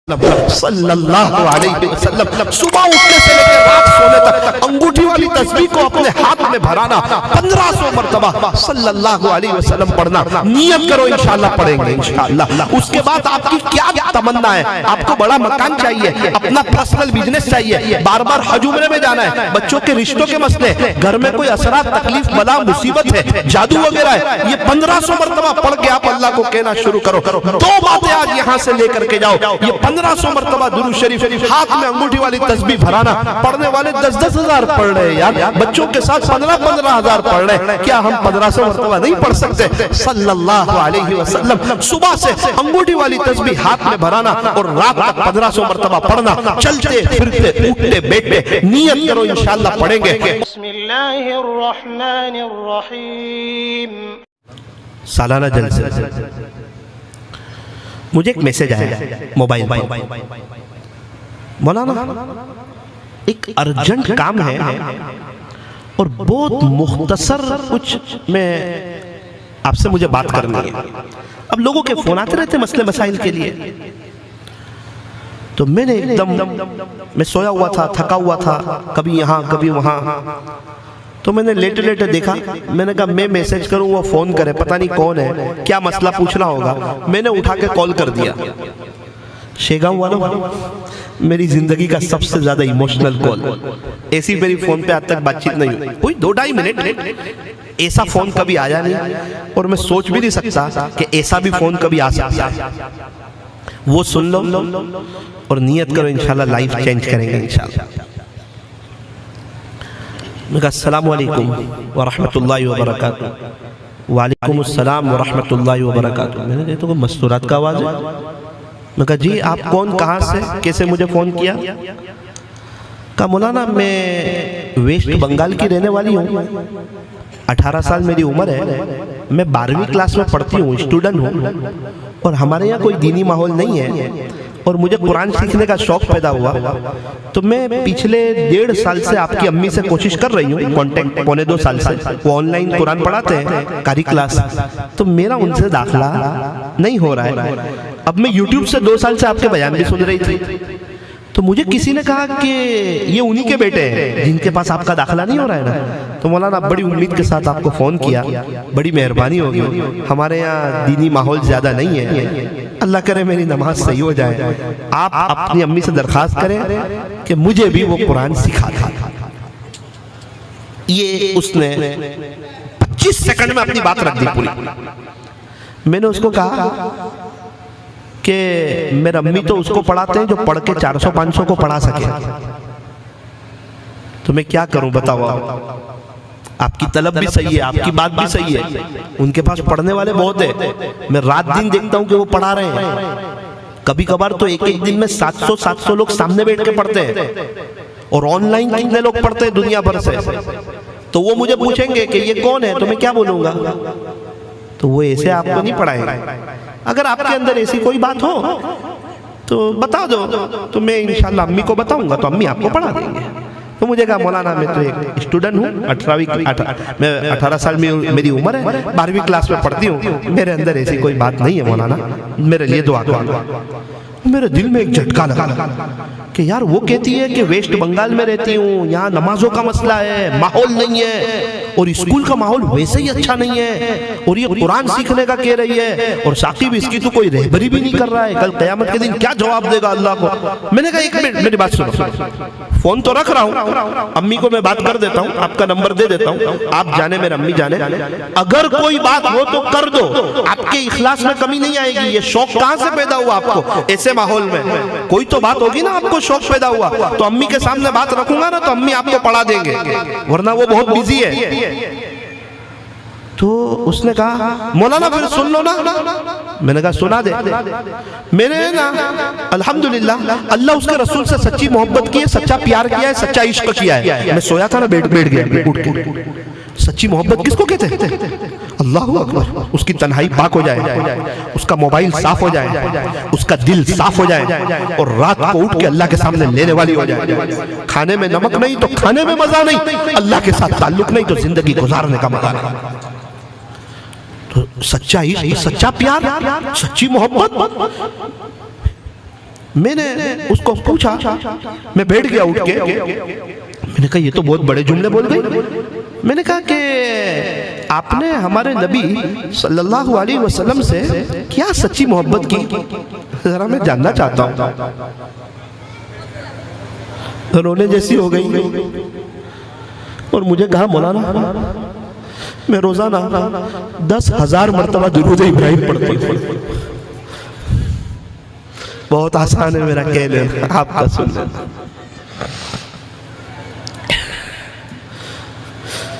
सल्लल्लाहु अलैहि वसल्लम सुबह उठने से लेकर रात सोने तक अंगूठी वाली तस्बीह को अपने हाथ में भराना 1500 मरतबा सल्लल्लाहु अलैहि वसल्लम पढ़ना। नियत करो इंशाअल्लाह पढ़ेंगे इंशाअल्लाह। उसके बाद आपकी क्या तमन्ना है? आपको बड़ा मकान चाहिए, अपना पर्सनल बिजनेस चाहिए, बार बार हज उम्रे में जाना है, बच्चों के रिश्तों के मसले, घर में कोई असरात तकलीफ बला मुसीबत है, जादू वगैरह है, ये 1500 मरतबा पढ़ के आप अल्लाह को कहना शुरू करो। दो बातें आज यहाँ से लेकर के जाओ, ये 1500 मरतबा दुरूद शरीफ, हाथ में अंगूठी वाली तस्बीह भराना। पढ़ने वाले 10-10 हजार पढ़ रहे हैं यार, बच्चों के साथ 15-15 हजार पढ़ रहे हैं, क्या हम 1500 मरतबा नहीं पढ़ सकते? सल्लल्लाहु अलैहि वसल्लम सुबह से अंगूठी वाली तस्बीह हाथ में भराना और रात तक 1500 मरतबा पढ़ना। चलते फिरते उठते बैठते नियत करो इंशाअल्लाह पढ़ेंगे। बिस्मिल्लाहिर्रहमानिर्रहीम। सालाना जलसे मुझे एक मैसेज आया मोबाइल पर, मौलाना एक अर्जेंट काम है और बहुत मुख्तसर कुछ में आपसे मुझे बात करनी है। अब लोगों के फोन आते रहते मसले मसाइल के लिए, तो मैंने मैं सोया हुआ था, थका हुआ था, कभी यहाँ कभी वहाँ, तो मैंने लेटे लेटे देखा, मैंने कहा मैं मैसेज करूं वो फोन करे, पता नहीं कौन है, क्या मसला पूछना होगा। मैंने उठा के कॉल कर दिया। शेगांव वालों, मेरी जिंदगी का सबसे ज्यादा इमोशनल कॉल, ऐसी मेरी फोन पे आज तक बातचीत नहीं हुई, कोई 2-2.5 मिनट ऐसा फोन कभी आया नहीं, और मैं सोच भी नहीं सकता कि ऐसा भी फोन कभी आ सकता है। वो सुन लो और नियत करो इंशाल्लाह लाइफ चेंज करेंगे इंशाल्लाह। अस्सलाम वालेकुम व रहमतुल्लाहि व बरकातुहू। वालेकुम अस्सलाम व रहमतुल्लाहि व बरकातुहू। मैंने कहा तो कोई मस्तूरात का आवाज़ है। मैं कहा जी आप कौन, कहाँ से, कैसे मुझे फ़ोन किया? कहा मौलाना मैं वेस्ट बंगाल की रहने वाली हूँ, 18 साल मेरी उम्र है, मैं 12वीं क्लास में पढ़ती हूँ, स्टूडेंट हूँ, और हमारे यहाँ कोई दीनी माहौल नहीं है और मुझे कुरान सीखने का शौक पैदा हुआ, तो मैं पिछले 1.5 साल से आपकी अम्मी से कोशिश कर रही हूँ कांटेक्ट, 1.25-2 साल से वो ऑनलाइन कुरान पढ़ाते हैं कारी क्लास, तो मेरा उनसे दाखिला नहीं हो रहा है। अब मैं यूट्यूब से 2 साल से आपके बयान भी सुन रही थी, तो मुझे किसी ने कहा कि ये उन्हीं के बेटे हैं जिनके पास आपका दाखिला नहीं हो रहा है ना। तो मौलाना बड़ी उम्मीद के साथ आपको फ़ोन किया, बड़ी मेहरबानी होगी, हमारे यहाँ दीनी माहौल ज़्यादा नहीं है, अल्लाह करे मेरी नमाज सही हो जाए, आप अपनी अम्मी से दरख्वास्त करें कि मुझे भी वो कुरान सिखा था। ये उसने 25 सेकंड में अपनी बात रख दी पूरी। मैंने उसको कहा कि मेरे अम्मी तो उसको पढ़ाते हैं जो पढ़ के 400-500 को पढ़ा सके, तो मैं क्या करूं बताओ? आपकी तलब भी सही है, आपकी बात भी सही है, उनके पास पढ़ने वाले बहुत है, मैं रात दिन देखता हूं कि वो पढ़ा रहे हैं। कभी कभार तो एक दिन में 700 लोग सामने बैठ के पढ़ते हैं, और ऑनलाइन कितने लोग पढ़ते हैं दुनिया भर से। तो वो मुझे पूछेंगे कि ये कौन है, तो मैं क्या बोलूंगा? तो वो ऐसे आपको नहीं पढ़ाएंगे। अगर आपके अंदर ऐसी कोई बात हो तो बता दो, तो मैं इंशाल्लाह अम्मी को बताऊंगा, तो अम्मी आपको पढ़ा देंगे। तो मुझे कहा मौलाना मैं तो एक स्टूडेंट हूँ, मैं 18 साल में मेरी उम्र है, 12वीं क्लास में पढ़ती हूँ, मेरे अंदर ऐसी कोई बात नहीं है मौलाना, मेरे लिए दुआ करो। मेरे दिल में एक झटका लगा कि यार वो कहती है कि वेस्ट बंगाल में रहती हूँ, यहाँ नमाजों का मसला है, माहौल नहीं है, और स्कूल का माहौल वैसे ही अच्छा नहीं है, और ये कुरान सीखने का कह रही है, और साकिब इसकी तो कोई रहबरी भी नहीं कर रहा है, कल क़यामत के दिन क्या जवाब देगा अल्लाह को? मैंने कहा एक मिनट मेरी बात सुनो, फोन तो रख रहा हूँ, अम्मी को मैं बात कर देता हूँ, आपका नंबर दे देता हूँ, आप जाने मेरे अम्मी जाने, अगर कोई बात हो तो कर दो, आपके इखलास में कमी नहीं आएगी। ये शौक कहाँ से पैदा हुआ आपको? ऐसे माहौल में कोई तो बात होगी ना, आपको शौक पैदा हुआ, तो अम्मी के सामने बात रखूंगा ना, तो अम्मी आपको पढ़ा देंगे, वरना वो बहुत बिजी है। तो उसने कहा मौलाना फिर सुन लो ना। मैंने कहा सुना दे। मैंने ना अल्हम्दुलिल्लाह अल्लाह उसके रसूल से सच्ची मोहब्बत की है, सच्चा प्यार किया है, सच्चा इश्क किया है। मैं सोया था ना, बैठ गया उठ के। सच्ची मोहब्बत किसको कहते हैं? अल्लाह अकबर। उसकी तन्हाई पाक हो जाए, उसका मोबाइल साफ हो जाए, उसका दिल साफ हो जाए, और रात को उठ के अल्लाह के सामने लेने वाली हो जाए। खाने में नमक नहीं तो खाने में मजा नहीं, अल्लाह के साथ ताल्लुक नहीं तो जिंदगी गुजारने का मजा नहीं। तो सच्चा इश्क, सच्चा प्यार, सच्ची मोहब्बत, मैंने उसको पूछा, मैं बैठ गया उठ के, मैंने कहा ये तो बहुत बड़े जुमले बोल गई। मैंने कहा कि आपने हमारे नबी सल्लल्लाहु अलैहि वसल्लम से क्या सच्ची मोहब्बत की, जरा मैं जानना चाहता हूँ। रोने जैसी हो गई और मुझे कहा मौलाना मैं रोजाना 10,000 मरतबा दुरूद इब्राहिम पढ़ती हूँ। बहुत आसान है मेरा कह लेना, आपका सुन लेना।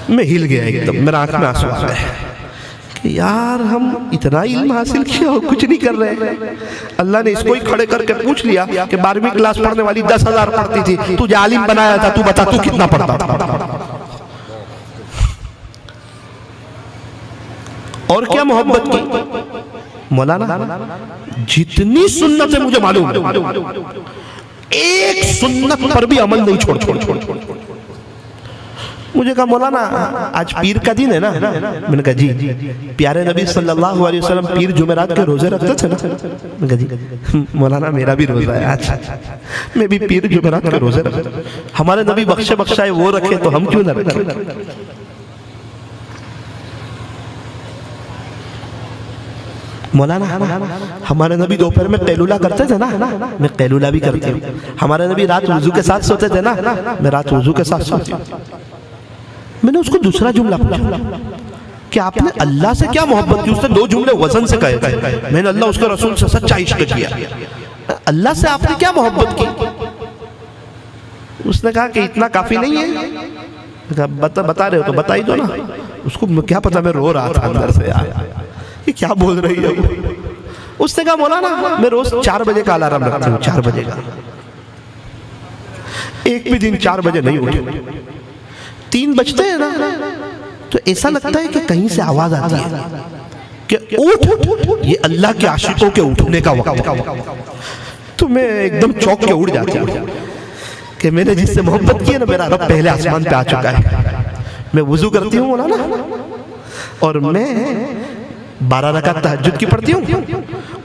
मैं हिल गया एकदम, मेरा आंख में आंसू आ गए कि यार हम इतना इल्म हासिल किया और कुछ नहीं कर रहे। अल्लाह ने इसको ही खड़े करके पूछ लिया कि 12वीं क्लास पढ़ने वाली 10,000 पढ़ती थी, तुझे आलिम बनाया था, तू बता तू कितना पढ़ता था। और क्या मोहब्बत की मौलाना, जितनी सुन्नत है मुझे मालूम, एक सुन्नत पर भी अमल नहीं छोड़। मुझे कहा मौलाना आज पीर का दिन है ना। मैंने कहा जी। प्यारे नबी सल्लल्लाहु अलैहि वसल्लम पीर जुमेरात के रोजे रखते थे ना। मैंने कहा जी। मौलाना मेरा भी रोजा है आज, मैं भी पीर जुमेरात के रोजे रखता। हमारे नबी बख्शे बख्शाए वो रखे तो हम क्यों ना रखें। मौलाना हमारे नबी दोपहर में कैलूला करते थे ना, मैं कैलूला भी करती हूँ। हमारे नबी रात वुजू के साथ सोते थे ना, मैं रात वुजू के साथ सोती हूँ। मैंने उसको दूसरा जुमला पूछा कि आपने अल्लाह से क्या मोहब्बत की। उसने 2 जुमले वजन से कहे थे। मैंने अल्लाह उसके रसूल से सच्चा इश्क किया। अल्लाह से आपने क्या मोहब्बत की। उसने कहा कि इतना काफी नहीं है। बता रहे हो तो बता ही दो ना। उसको क्या पता, मैं रो रहा था अंदर से, यार ये क्या बोल रही है। उसने कहा मौलाना मैं रोज 4 बजे का अलार्म रखती हूँ, 4 बजे का। एक भी दिन 4 बजे नहीं उठी। 3 बजते हैं ना तो ऐसा लगता है कि कहीं से आवाज आती है कि उठ, ये अल्लाह के आशिकों के उठने का वक्त। तो मैं एकदम चौंक के उड़ जाती हूँ कि मैंने जिससे मोहब्बत की है ना, मेरा रब पहले आसमान पे आ चुका है। मैं वुजू करती हूँ मौलाना, और मैं 12 रकात तहज्जुद की पढ़ती हूँ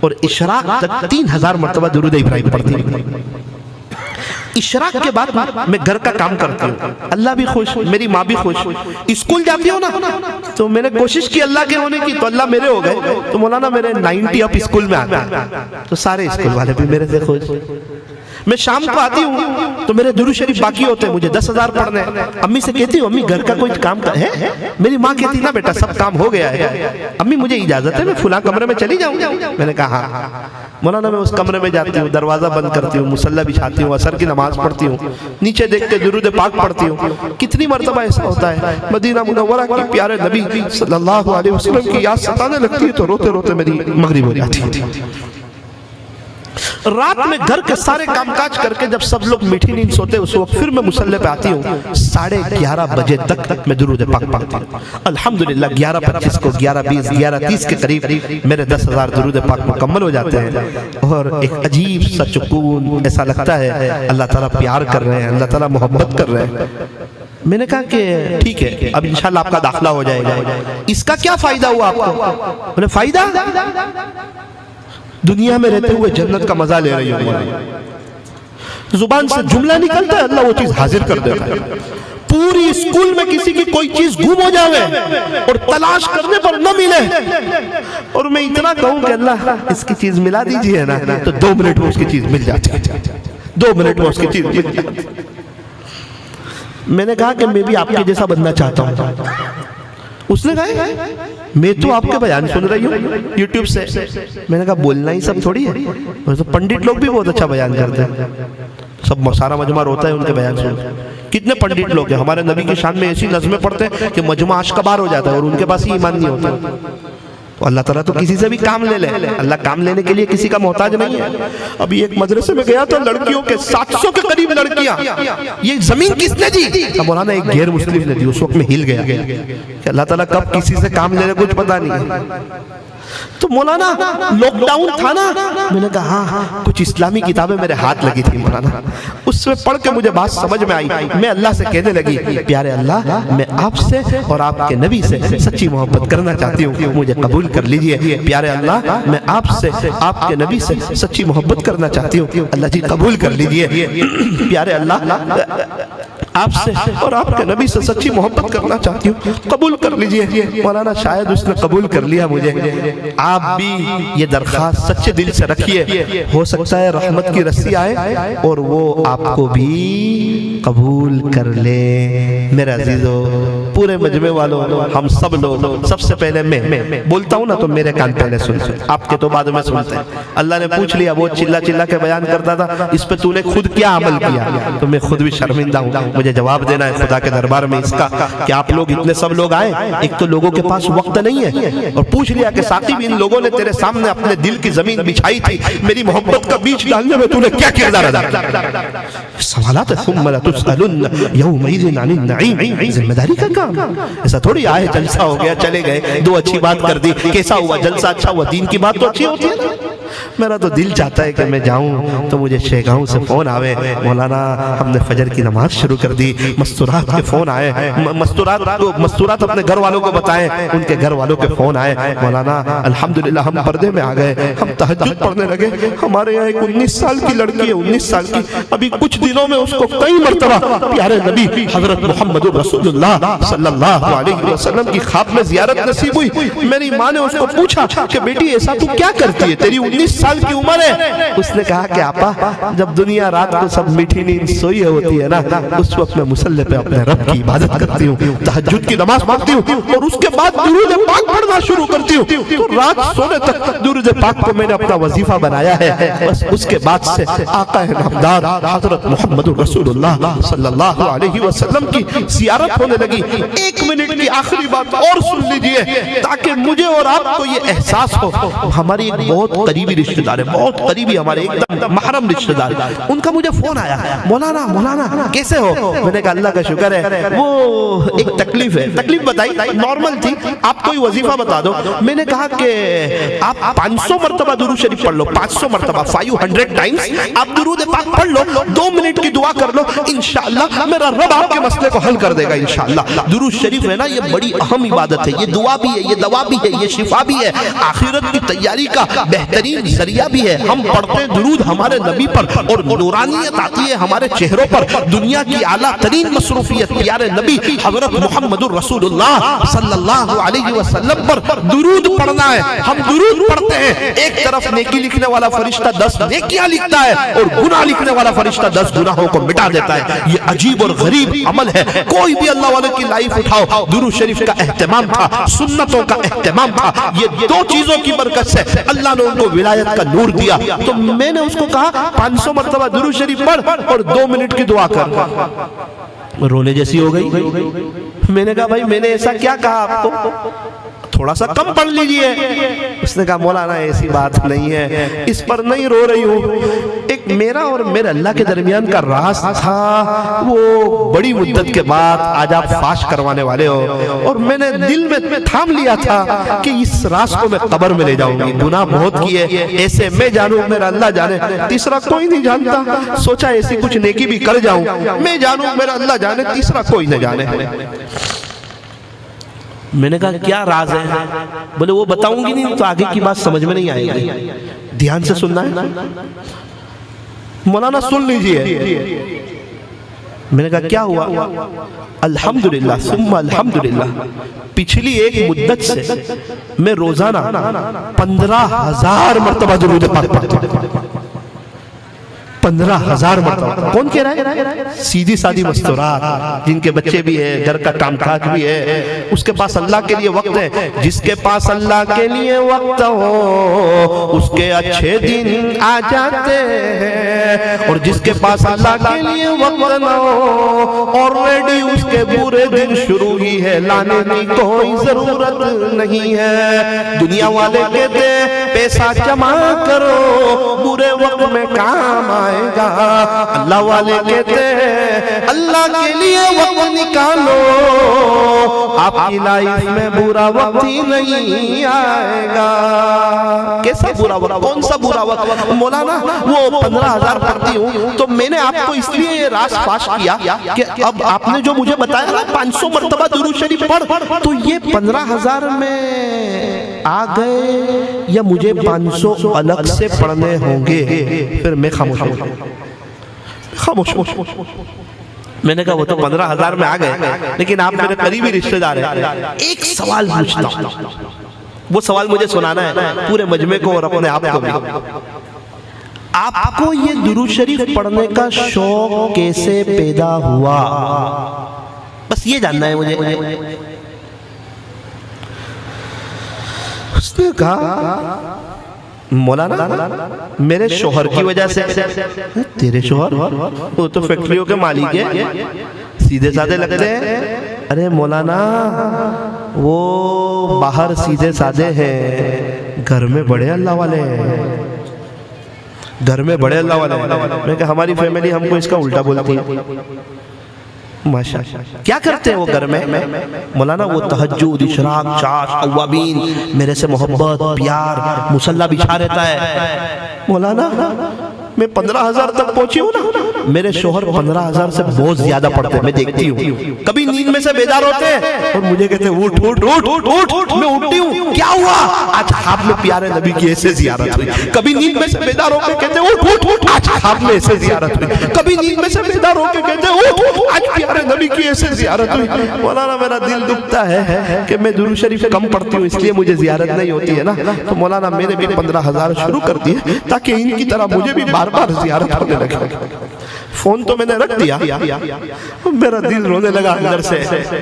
और इशराक तक 3000 मरतबा दुरूद इब्राहिम पढ़ती हूँ। इशराक के बाद मैं घर का काम करती हूँ, अल्लाह भी खुश, मेरी माँ भी खुश। स्कूल जाती हूँ ना तो मैंने कोशिश की अल्लाह के होने की, तो अल्लाह मेरे हो गए। तो मौलाना मेरे 90 अप स्कूल में आते हैं, तो सारे स्कूल वाले भी मेरे से खुश। मैं शाम को आती हूँ तो मेरे दुरूद शरीफ बाकी होते हैं, मुझे 10,000 पढ़ने। अम्मी से कहती हूँ अम्मी घर का कोई काम है। मेरी माँ कहती ना बेटा सब काम हो गया है, अम्मी मुझे इजाजत है मैं फुला कमरे में चली जाऊँ। मैंने कहा हाँ। मौलाना मैं उस कमरे में जाती हूँ, दरवाजा बंद करती हूँ, मुसल्ला बिछाती हूँ, असर की नमाज पढ़ती हूँ, नीचे देख के दुरूद पाक पढ़ती हूँ। कितनी मरतबा ऐसा होता है मदीना मुनव्वरा के प्यारे नबी सल्लल्लाहु अलैहि वसल्लम की याद सताने लगती है तो रोते रोते मेरी मगरिब हो जाती है। रात में घर के सारे कामकाज करके जब सब लोग मीठी नींद सोते उस वक्त फिर मैं मुसल्ले पे आती हूँ। 11:30 बजे तक मैं दुरूद पाक पढ़ती हूँ। अल्हम्दुलिल्लाह 11:25 को 11:20 11:30 के करीब मेरे 10,000 दुरूद पाक मुकम्मल हो जाते हैं और एक अजीब सा सुकून, ऐसा लगता है अल्लाह ताला प्यार कर रहे हैं, अल्लाह ताला मोहब्बत कर रहे हैं। मैंने कहा कि ठीक है अब इंशाल्लाह आपका दाखिला हो जाएगा। इसका क्या फायदा हुआ आपको? बोले फायदा दुनिया में रहते हुए जन्नत का मजा ले रही हो। जुबान से जुमला निकलता है, अल्लाह वो चीज हाजिर कर देता है। पूरी स्कूल में किसी की कोई चीज गुम हो जावे और तलाश करने पर न मिले और मैं इतना कहूं कि अल्लाह इसकी चीज मिला दीजिए ना, तो 2 मिनट में उसकी चीज मिल जाती है। 2 मिनट में उसकी चीज मिल जाती है। मैंने कहा कि मैं भी आपके जैसा बनना चाहता हूँ। उसने कहा मैं तो आपके बयान सुन रही हूँ यूट्यूब से। मैंने कहा बोलना ही सब थोड़ी है, तो पंडित लोग भी बहुत अच्छा बयान करते हैं, सब सारा मजमा रोता है उनके बयान सुन। कितने पंडित लोग हैं हमारे नबी की शान में ऐसी नज़में पढ़ते हैं कि मजमा अश्कबार हो जाता है और उनके पास ही ईमान नहीं होता। तो अल्लाह ताला तो किसी से भी काम ले ले, अल्लाह काम लेने के लिए किसी का मोहताज नहीं है। अभी एक मदरसे में गया तो लड़कियों के 700 के करीब लड़कियां, ये जमीन किसने दी? तो मौलाना एक गैर मुस्लिम ने दी। उस वक्त में हिल गया कि अल्लाह ताला कब किसी से काम ले ले कुछ पता नहीं। तो मौलाना लॉकडाउन था ना, मैंने कहा हाँ, कुछ इस्लामी किताबें मेरे हाथ लगी थी मौलाना, उसमें पढ़ के मुझे बात समझ में आई। मैं अल्लाह से कहने लगी, प्यारे अल्लाह, मैं आपसे और आपके नबी से सच्ची मोहब्बत करना चाहती हूँ, मुझे कबूल कर लीजिए। प्यारे अल्लाह, मैं आपसे आपके नबी से सच्ची मोहब्बत करना चाहती हूँ, अल्लाह जी कबूल कर लीजिए। प्यारे अल्लाह, आपसे और आपके नबी से सच्ची मोहब्बत करना चाहती हूँ, कबूल कर लीजिए। मौलाना शायद उसने कबूल कर लिया मुझे। आप भी ये दरख्वास्त सच्चे दिल से रखिए, हो सकता है रहमत की रस्सी आए और वो आपको भी कबूल कर ले। मेरे अजीजों, पूरे मजमे वालों, हम सब लोग, सबसे पहले मैं बोलता हूँ ना तो मेरे कान पहले सुन, आपके तो बाद में सुनते हैं। अल्लाह ने पूछ लिया, वो चिल्ला चिल्ला के बयान करता था, इस पे तूने खुद क्या अमल किया? तो मैं खुद भी शर्मिंदा हूँ, मुझे जवाब देना है खुदा के दरबार में इसका कि आप लोग इतने सब लोग आए, एक तो लोगों के पास वक्त नहीं है, और पूछ लिया कि साकिब, इन लोगों ने तेरे सामने अपने दिल की जमीन बिछाई थी, मेरी मोहब्बत का बीज डालने में तूने क्या किरदार अदा किया? सवालात जिम्मेदारी का काम, ऐसा थोड़ी आए जलसा हो गया चले गए, दो अच्छी बात कर दी, कैसा हुआ जलसा? अच्छा हुआ, दीन की बात तो अच्छी होती है ना। मेरा तो दिल चाहता है कि मैं जाऊं तो मुझे शेगांव से फोन आवे, मौलाना हमने फजर की नमाज शुरू कर दी, मस्तूरात के फोन आए, मस्तूरात अपने घर वालों को बताएं, उनके घर वालों के फोन आए, मौलाना अल्हम्दुलिल्लाह हम पर्दे में आ गए, हम तहज्जुद पढ़ने लगे। हमारे यहाँ एक 19 साल की लड़की है, 19 साल की, अभी कुछ दिनों में उसको कई मर्तबा प्यारे नबी हजरत मोहम्मद रसूलुल्लाह सल्लल्लाहु अलैहि वसल्लम की ख्वाब में जियारत नसीब हुई। मेरी माँ ने उसको पूछा कि बेटी ऐसा तू क्या करती है, तेरी 19 साल की उम्र है? उसने कहा कि आपा, जब दुनिया रात को सब मीठी नींद सोई होती है ना, उस वक्त मैं मुसल्ले पे अपने रब की इबादत करती हूँ, तहज्जुद की नमाज पढ़ती हूँ, और उसके बाद दुरूद पाक पढ़ना शुरू करती हूँ। तो रात सोने तक दुरूद पाक को मैंने अपना वजीफा बनाया है। बस उसके बाद से आका नामदार हजरत मोहम्मद रसूलुल्लाह सल्लल्लाहु अलैहि वसल्लम की ज़ियारत होने लगी। 1 मिनट की आखिरी बात और सुन लीजिए, ताकि मुझे और आपको ये एहसास हो। हमारी एक बहुत करीबी रिश्तेदार है, बहुत करीबी, हमारे एकदम महरम रिश्तेदार, उनका मुझे फोन आया, मौलाना मौलाना कैसे हो? मैंने कहा अल्लाह का शुक्र है, वो एक तकलीफ है। तकलीफ बताई, नॉर्मल थी, आप कोई वजीफा बता दो। मैंने कहा कि आप 500 मरतबा दुरूद शरीफ पढ़ लो, 500 मरतबा, 500 टाइम्स आप दुरूद पाक पढ़ लो, 2 मिनट की दुआ कर लो, इंशाअल्लाह मेरा रब आपके मसले को हल कर देगा इंशाअल्लाह। दुरूद शरीफ है ना, ये बड़ी अहम इबादत है, ये दुआ भी है, ये दवा भी है, ये शिफा भी है, आखिरत की तैयारी का बेहतरीन जरिया भी है। हम पढ़ते दुरूद हमारे नबी पर और नूरानियत आती है हमारे चेहरों पर। दुनिया की आला तरीन मसरूफियत प्यारे नबी हजरत मोहम्मदुर रसूलुल्लाह सल्लल्लाहु अलैहि वसल्लम पर दुरूद पढ़ना है। हम दुरूद पढ़ते हैं, एक तरफ नेकी लिखने वाला फरिश्ता 10 नेकियां लिखता है और गुनाह लिखने वाला फरिश्ता 10 गुनाहों को मिटा देता है। ये अजीब और गरीब अमल है। कोई भी अल्लाह वाले की लाइफ उठाओ, दुरूद शरीफ का एहतमाम था, सुन्नतों का एहतमाम था। ये 2 चीजों की बरकत से अल्लाह ने उनको विलायत का नूर दिया। तो मैंने उसको कहा 500 मरतबा दुरूद शरीफ पढ़ और 2 मिनट की दुआ कर। रोने जैसी हो गई। मैंने कहा भाई मैंने ऐसा क्या कहा आपको, थोड़ा सा कम पढ़ लीजिए। उसने कहा मौलाना ऐसी बात नहीं है, इस पर नहीं रो रही हूँ। एक मेरा और मेरे अल्लाह के दरमियान का राज था, वो बड़ी मुद्दत के बाद आज आप फाश करवाने वाले हो, और मैंने दिल में थाम लिया था कि इस राज को मैं कब्र में ले जाऊंगी। गुनाह बहुत किए, ऐसे मैं जानूं, मेरा अल्लाह जाने, तीसरा कोई नहीं जानता। सोचा ऐसी कुछ नेकी भी कर जाऊं, मैं जानूं, मेरा अल्लाह जाने, तीसरा कोई न जाने। मैंने कहा क्या राज है? बोले वो बताऊंगी नहीं तो आगे की बात समझ में नहीं आएगी, ध्यान से सुनना है। मौलाना सुन लीजिए। मैंने कहा क्या हुआ? अल्हम्दुलिल्लाह सुम्मा अल्हम्दुलिल्लाह, पिछली एक मुद्दत से मैं रोजाना 15,000 मरतबा दुरूद पाक पढ़ता हूं। 15,000 मरतबा। कौन कह रहा है? सीधी सादी मस्तूरात, जिनके बच्चे भी है, घर का कामकाज भी है, उसके पास अल्लाह के लिए वक्त है। जिसके पास अल्लाह के लिए वक्त हो उसके अच्छे दिन आ जाते हैं, और जिसके पास अल्लाह के लिए वक्त न हो ऑलरेडी उसके बुरे दिन शुरू ही है, लाने की कोई जरूरत नहीं है। दुनिया वाले कहते पैसा जमा करो बुरे वक्त में काम आएगा, अल्लाह वाले कहते हैं अल्लाह के लिए वक्त निकालो, आपकी लाइफ में बुरा वक्त ही नहीं आएगा। कैसा बुरा वक्त? कौन सा बुरा वक्त? मौलाना वो 15,000 पढ़ती हूँ तो मैंने आपको इसलिए ये राज फाश किया कि अब आपने जो मुझे बताया ना 500 मर्तबा दुरूद शरीफ पढ़, तो ये 15,000 में आ गए या मुझे 500 अलग से पढ़ने होंगे? फिर मैं खामोश खामोश। मैंने कहा वो तो 15,000 में आ गए, लेकिन आप मेरे करीबी रिश्तेदार हैं, एक सवाल पूछता हूं, वो सवाल मुझे सुनाना है पूरे मजमे को और अपने आप को भी। आपको ये दुरूद शरीफ पढ़ने का शौक कैसे पैदा हुआ? बस ये जानना है मुझे। उसने कहा मौलाना मेरे शोहर की वजह से। तेरे शोहर? वो तो फैक्ट्रियों के मालिक है, सीधे साधे लगते हैं। अरे मौलाना वो बाहर सीधे साधे हैं, घर में बड़े अल्लाह वाले हैं, घर में बड़े अल्लाह वाले हैं। मैं कहा हमारी फैमिली हमको इसका उल्टा बोलती है। माशाअल्लाह। क्या करते हैं वो घर में? मौलाना वो तहज्जुद, इशराक, चाश, अव्वाबीन, मेरे से मोहब्बत, प्यार, मुसल्ला बिछा रहता है। मौलाना मैं 15,000 तक पहुंची हूँ ना, मेरे शोहर 15,000 से बहुत ज्यादा पढ़ते हैं। मैं देखती हूँ कभी नींद में से बेदार होते हैं और मुझे कहते हैं उठ उठ उठ उठ उठ उठ। मैं उठती हूँ, क्या हुआ? आज ख्वाब में प्यारे नबी की ऐसे जियारत हुई। कभी नींद में से बेदार होकर कहते हैं उठ उठ उठ, आज ख्वाब में ऐसे जियारत हुई। कभी नींद में से बेदार होकर कहते हैं उठ, आज प्यारे नबी की ऐसे जियारत हुई। मौलाना मेरा दिल दुखता है कि मैं दुरूद शरीफ कम पढ़ती हूँ, इसलिए मुझे जियारत नहीं होती है ना। तो मौलाना मैंने भी 15,000 शुरू कर दिए ताकि इनकी तरह मुझे भी बार बार जियारत होने लगे। फोन तो मैंने रख दिया, मेरा दिल रोने लगा अंदर से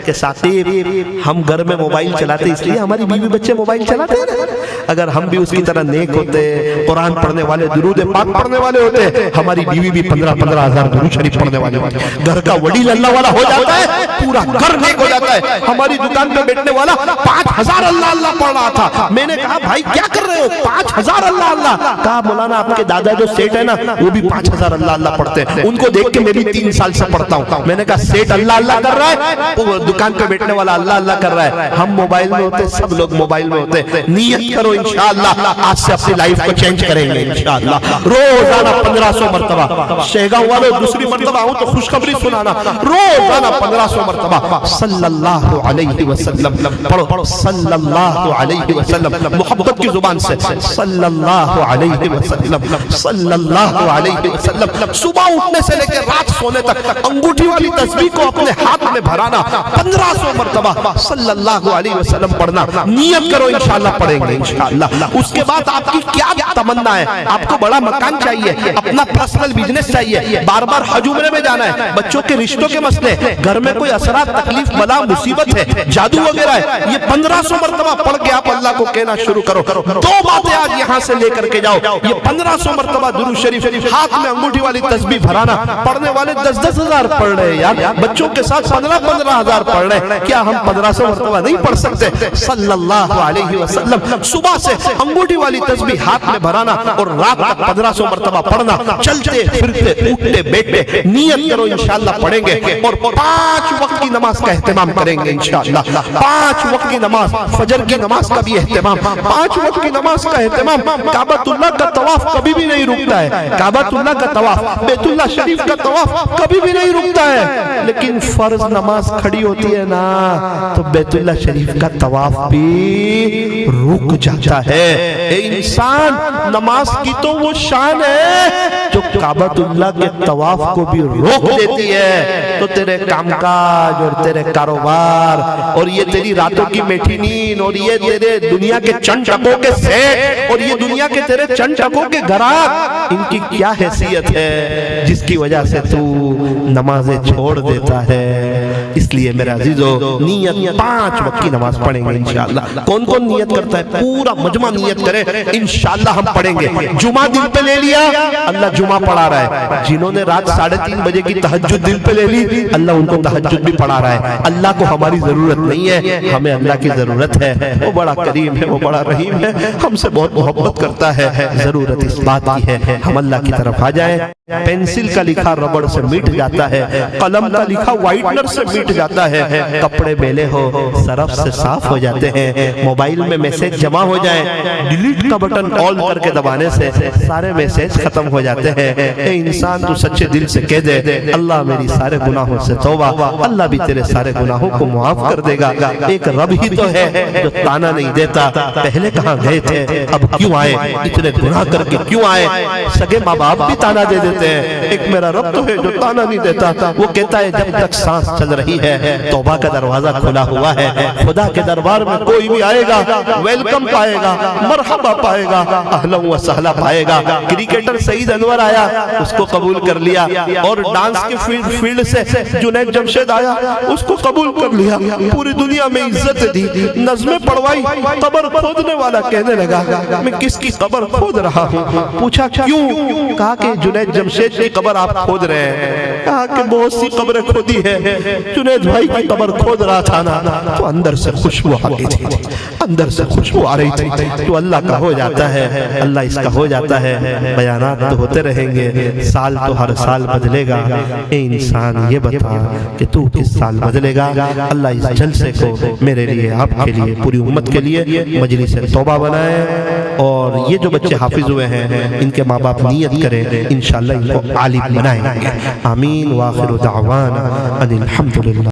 कि साथी हम घर में मोबाइल चलाते इसलिए हमारी बीवी बच्चे मोबाइल चलाते हैं। अगर हम भी उसकी तरह नेक होते, कुरान पढ़ने वाले, दुरूद पाक पढ़ने वाले होते, हमारी बीवी भी 15,000 दुरूद शरीफ पढ़ने वाले होते। घर का वडील अल्लाह वाला हो जाता है, पूरा घर नेक हो जाता है। हमारी दुकान पे बैठने वाला 5,000 अल्लाह अल्लाह पढ़ रहा था। मैंने कहा भाई क्या कर रहे हो? 5,000 अल्लाह अल्लाह। कहा मौलाना आपके दादा जो सेठ है ना वो भी 5,000 अल्लाह अल्लाह पढ़ते हैं, उनको देख के मैं भी 3 साल से पढ़ता हूँ। मैंने कहा सेठ अल्लाह अल्लाह कर रहा है, वो दुकान पे बैठने वाला अल्लाह अल्लाह कर रहा है, हम मोबाइल में होते, सब लोग मोबाइल में होते। नियत करो इंशाअल्लाह आज से अपनी लाइफ को चेंज करेंगे इंशाअल्लाह। रोजाना 1500 मरतबा। शेगांव वालों दूसरी मरतबा आऊं तो खुशखबरी सुनाना, रोजाना 1500 मरतबा सल्लल्लाहु अलैहि वसल्लम पढ़ो, सल्लल्लाहु अलैहि वसल्लम, मोहब्बत की जुबान से सल्लल्लाहु अलैहि वसल्लम, सल्लल्लाहु अलैहि वसल्लम। सुबह उठने से लेकर रात सोने तक अंगूठी वाली तस्बीह को अपने हाथ में भराना, 1500 मरतबा सल्लल्लाहु अलैहि वसल्लम पढ़ना। नियत करो इंशाअल्लाह पढ़ेंगे इंशाअल्लाह। उसके बाद आपकी क्या तमन्ना है? आपको बड़ा मकान चाहिए, अपना पर्सनल बिजनेस चाहिए, बार बार हज उम्रे में जाना है, बच्चों के रिश्तों के मसले, घर में कोई असरात, तकलीफ, बला, मुसीबत है, जादू वगैरह है, ये 1500 मरतबा पढ़ के आप अल्लाह को कहना शुरू करो। 2 बातें आज यहाँ से लेकर के जाओ, ये 1500 मरतबा दुरूद शरीफ, हाथ में अंगूठी वाली तस्बीह भराना। पढ़ने वाले 10-10 हजार पढ़ रहे यार, बच्चों के साथ 15-15 हजार पढ़ रहे, क्या हम 1500 मरतबा नहीं पढ़ सकते? सल्लल्लाहु अलैहि वसल्लम। सुबह से अंगूठी वाली तस्बीह हाथ में भराना और रात तक 1500 मरतबा पढ़ना। चलते फिरते उठते बैठते नियत करो इंशाअल्लाह पढ़ेंगे और 5 वक्त की नमाज का एहतमाम करेंगे इंशाअल्लाह। 5 वक्त की नमाज, फजर की नमाज का भी एहतमाम, 5 वक्त की नमाज का एहतमाम। काबतुल्लाह का तवाफ कभी भी नहीं रुकता है, काबतुल्लाह का तवाफ, बैतुल्लाह शरीफ का तवाफ कभी भी नहीं रुकता है, लेकिन फर्ज नमाज खड़ी होती है ना तो बैतुल्लाह शरीफ का तवाफ भी रुक जाता है। इंसान नमाज की तो वो शान है जो काबतुल्लाह के तवाफ को भी रोक देती है। तो तेरे कामकाज और तेरे कारोबार और ये तेरी रातों की मीठी नींद और ये तेरे दुनिया के चंद टकों के सेठ और ये दुनिया के तेरे चंद टकों के ग्राहक, इनकी क्या हैसियत है जिसकी वजह से तू नमाजें छोड़ देता है? इसलिए मेरे अजीजों, नियत 5 वक्त की नमाज पढ़ेंगे इंशाअल्लाह। कौन कौन नियत करता है? पूरा मजमा नियत करे इंशाअल्लाह हम पढ़ेंगे। जुमा दिल पे ले लिया, अल्लाह जुमा पढ़ा रहा है। जिन्होंने रात 3:30 बजे की तहज्जुद दिल पे ले ली, अल्लाह उनको तहज्जुद भी पढ़ा रहा है। अल्लाह को हमारी जरूरत नहीं है, हमें अल्लाह की जरूरत है। वो बड़ा करीम है, वो बड़ा रहीम है, हमसे बहुत मोहब्बत करता है। जरूरत इस बात की है हम अल्लाह की तरफ आ जाए। पेंसिल का लिखा रबड़ से मिट जाता है, कलम का लिखा व्हाइटनर से मिट जाता है, कपड़े मैले हो सरफ से साफ हो जाते हैं, मोबाइल में मैसेज जमा हो जाए डिलीट का बटन ऑल करके दबाने से सारे मैसेज खत्म हो जाते हैं। ए इंसान तू सच्चे दिल से कह दे अल्लाह मेरी सारे गुनाहों से तौबा, अल्लाह भी तेरे सारे गुनाहों को मुआफ कर देगा। एक रब ही तो है जो ताना नहीं देता, पहले कहाँ गए थे अब क्यों आए, इतने गुनाह करके क्यों आए। सगे माँ बाप भी ताना दे देते हैं, एक मेरा रब तो है जो ताना नहीं देता, वो कहता है जब तक सांस चल रही है तौबा का दरवाजा खुला हुआ है, खुदा के दरबार में कोई भी आएगा वेलकम पाएगा, मरहबा पाएगा, अहलन व सहला पाएगा। क्रिकेटर सईद अनवर आया उसको कबूल कर लिया, और डांस के फील्ड से जुनैद जमशेद आया उसको कबूल कर लिया, पूरी दुनिया में इज्जत दी, नज़्में पढ़वाई। कब्र खोदने वाला कहने लगा मैं किसकी कब्र खोद रहा हूँ, पूछा क्यों, कहा कि जुनैद जमशेद की कब्र आप खोद रहे हैं, कहा कि बहुत सी कब्रें खोदी है, जुनैद भाई की कब्र खोद रहा था ना, तो अंदर से खुशबू आ रही थी, अंदर से खुशबू आ रही थी। तो अल्लाह का हो जाता है, अल्लाह इसका हो जाता है, बयानात तो होते रहेंगे, साल तो हर साल बदलेगा। ए इंसान ये बता कि तू किस साल बदलेगा। अल्लाह इस जलसे को मेरे लिए, आपके लिए, पूरी उम्मत के लिए मजलिस तौबा बनाए, और ये जो बच्चे हाफिज हुए हैं इनके माँ बाप नियत करें इंशाअल्लाह इनको आलिम बनाएंगे। आमीन। व आखिर दावाना अनिल हम्दुलिल्लाह।